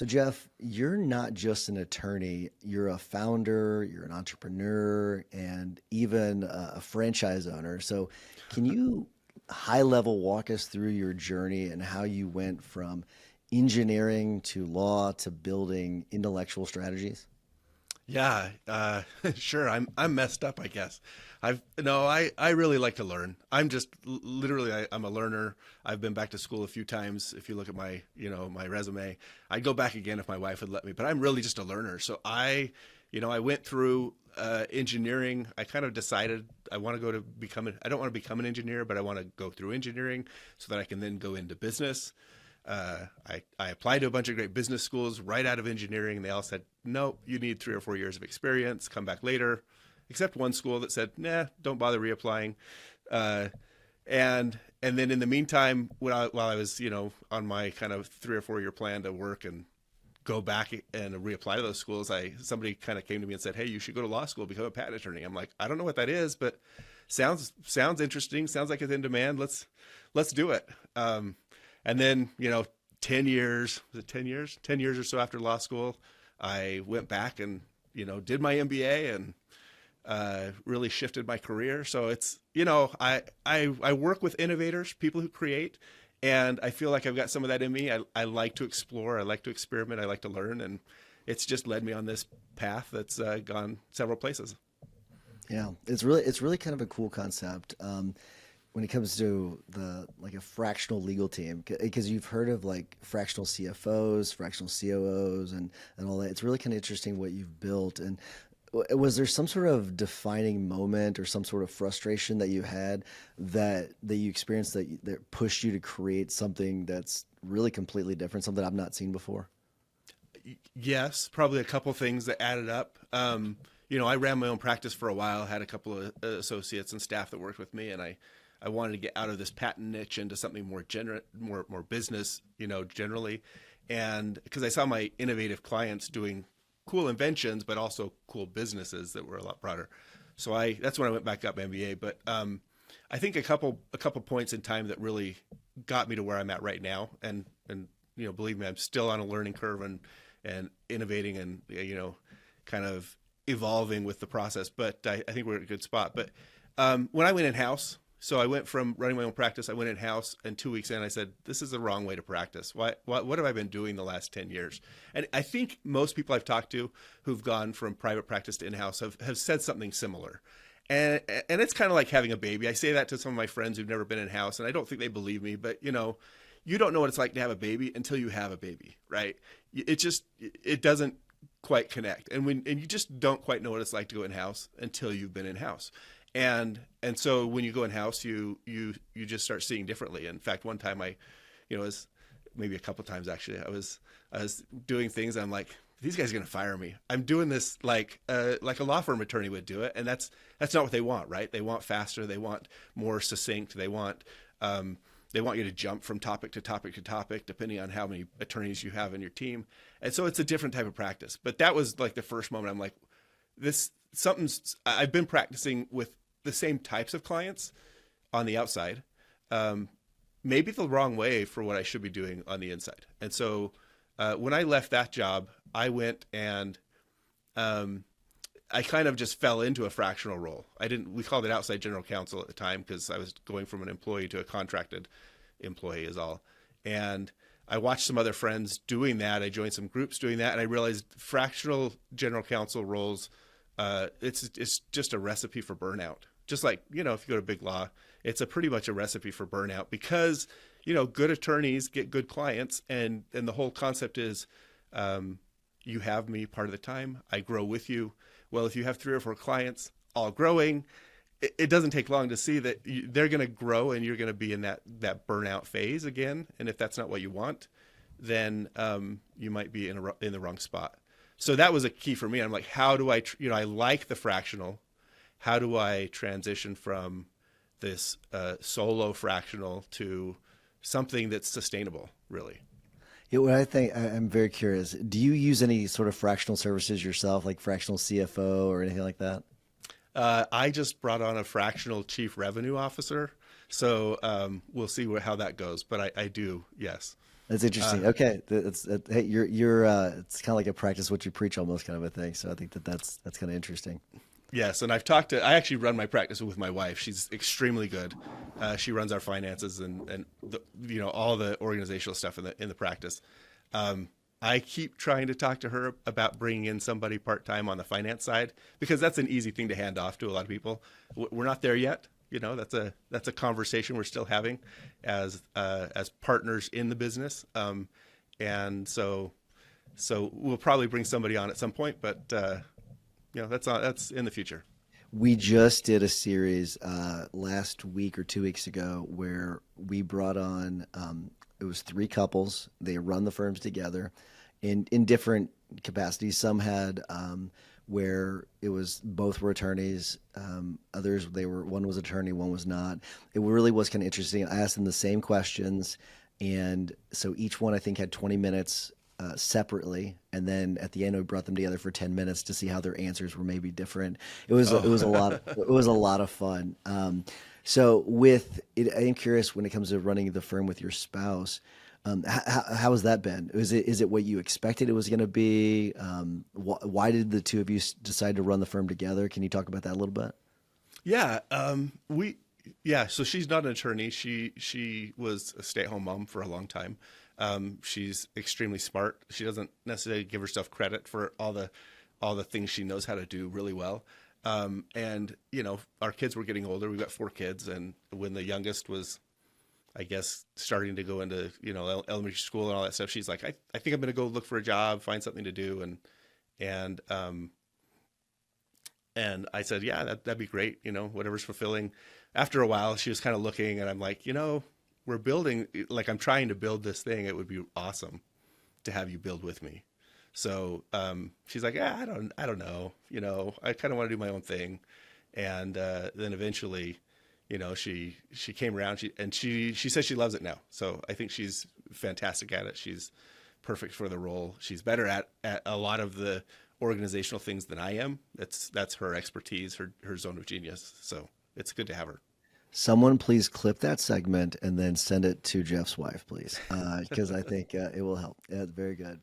So, Jeff, you're not just an attorney, you're a founder, you're an entrepreneur, and even a franchise owner. So, can you high level walk us through your journey and how you went from engineering to law to building intellectual strategies? Yeah, sure. I'm messed up, I guess. I've no, I really like to learn. I'm just literally I'm a learner. I've been back to school a few times. If you look at my my resume, I'd go back again if my wife would let me. But I'm really just a learner. So I went through engineering. I kind of decided I want to go to become. I don't want to become an engineer, but I want to go through engineering so that I can then go into business. I applied to a bunch of great business schools right out of engineering, and they all said, no, you need 3 or 4 years of experience. Come back later. Except one school that said, nah, don't bother reapplying. Uh, and then in the meantime, while I was on my kind of 3 or 4 year plan to work and go back and reapply to those schools, somebody kind of came to me and said, hey, you should go to law school, become a patent attorney. I'm like, I don't know what that is, but sounds interesting. Sounds like it's in demand. Let's do it. And then, 10 years, was it 10 years? 10 years or so after law school, I went back and, did my MBA and really shifted my career. So it's, I work with innovators, people who create, and I feel like I've got some of that in me. I like to explore, I like to experiment, I like to learn, and it's just led me on this path that's gone several places. Yeah, it's really kind of a cool concept. When it comes to the like a fractional legal team, because you've heard of like fractional CFOs, fractional COOs, and all that. It's really kind of interesting what you've built. And was there some sort of defining moment or some sort of frustration that you had that you experienced that pushed you to create something that's really completely different, something I've not seen before? Yes, probably a couple things that added up. I ran my own practice for a while, had a couple of associates and staff that worked with me, and I wanted to get out of this patent niche into something more business, generally. And because I saw my innovative clients doing cool inventions, but also cool businesses that were a lot broader. So that's when I went back up MBA. But I think a couple points in time that really got me to where I'm at right now. And believe me, I'm still on a learning curve and innovating and, kind of evolving with the process. But I think we're at a good spot. But when I went in-house, so I went from running my own practice, I went in-house, and 2 weeks in, I said, this is the wrong way to practice. What have I been doing the last 10 years? And I think most people I've talked to who've gone from private practice to in-house have said something similar. And it's kind of like having a baby. I say that to some of my friends who've never been in-house, and I don't think they believe me, but you don't know what it's like to have a baby until you have a baby, right? It doesn't quite connect. And you just don't quite know what it's like to go in-house until you've been in-house. And so when you go in house, you just start seeing differently. In fact, one time was maybe a couple times actually, I was doing things. And I'm like, these guys are going to fire me. I'm doing this like a law firm attorney would do it, and that's not what they want, right? They want faster. They want more succinct. They want you to jump from topic to topic to topic, depending on how many attorneys you have in your team. And so it's a different type of practice. But that was like the first moment. I'm like, I've been practicing with the same types of clients on the outside, maybe the wrong way for what I should be doing on the inside. And so when I left that job, I went and I kind of just fell into a fractional role. We called it outside general counsel at the time because I was going from an employee to a contracted employee is all. And I watched some other friends doing that. I joined some groups doing that, and I realized fractional general counsel roles, it's just a recipe for burnout. Just like, if you go to big law, it's pretty much a recipe for burnout because, good attorneys get good clients. And the whole concept is you have me part of the time. I grow with you. Well, if you have 3 or 4 clients all growing, it doesn't take long to see that they're going to grow and you're going to be in that burnout phase again. And if that's not what you want, then you might be in the wrong spot. So that was a key for me. I'm like, how do I, I like the fractional. How do I transition from this solo fractional to something that's sustainable, really? Yeah, what I'm very curious. Do you use any sort of fractional services yourself, like fractional CFO or anything like that? I just brought on a fractional chief revenue officer. So we'll see how that goes. But I do, yes. That's Uh, interesting. Okay, hey, you're it's kind of like a practice what you preach almost kind of a thing. So I think that's kind of interesting. yes, and I've talked to. I actually run my practice with my wife. She's extremely good. She runs our finances and all the organizational stuff in the practice. Um, I keep trying to talk to her about bringing in somebody part time on the finance side because that's an easy thing to hand off to a lot of people. We're not there yet. That's a conversation we're still having as partners in the business. And so we'll probably bring somebody on at some point, but that's in the future. We just did a series last week or 2 weeks ago where we brought on it was three couples. They run the firms together in different capacities. Some had where it was both were attorneys. Others they were one was attorney, one was not. It really was kind of interesting. I asked them the same questions, and so each one I think had 20 minutes separately, and then at the end we brought them together for 10 minutes to see how their answers were maybe different. It was a Oh, lot it was a lot of fun. So with it, I am curious when it comes to running the firm with your spouse. How has that been? Is it what you expected it was going to be? Why did the two of you decide to run the firm together? Can you talk about that a little bit? yeah. Yeah. So she's not an attorney. She was a stay at home mom for a long time. She's extremely smart. She doesn't necessarily give herself credit for all the things she knows how to do really well. And our kids were getting older. We've got four kids, and when the youngest was, I guess, starting to go into elementary school and all that stuff, she's like, I think I'm going to go look for a job, find something to do, and and I said, yeah, that'd be great, whatever's fulfilling. After a while, she was kind of looking, and I'm like, we're building, like I'm trying to build this thing. It would be awesome to have you build with me. So she's like, yeah, I don't know, I kind of want to do my own thing. And then eventually, she came around. She says she loves it now. So I think she's fantastic at it. She's perfect for the role. She's better at a lot of the organizational things than I am. That's her expertise, her zone of genius. So it's good to have her. Someone please clip that segment and then send it to Jeff's wife, please, because I think it will help. Yeah, very good.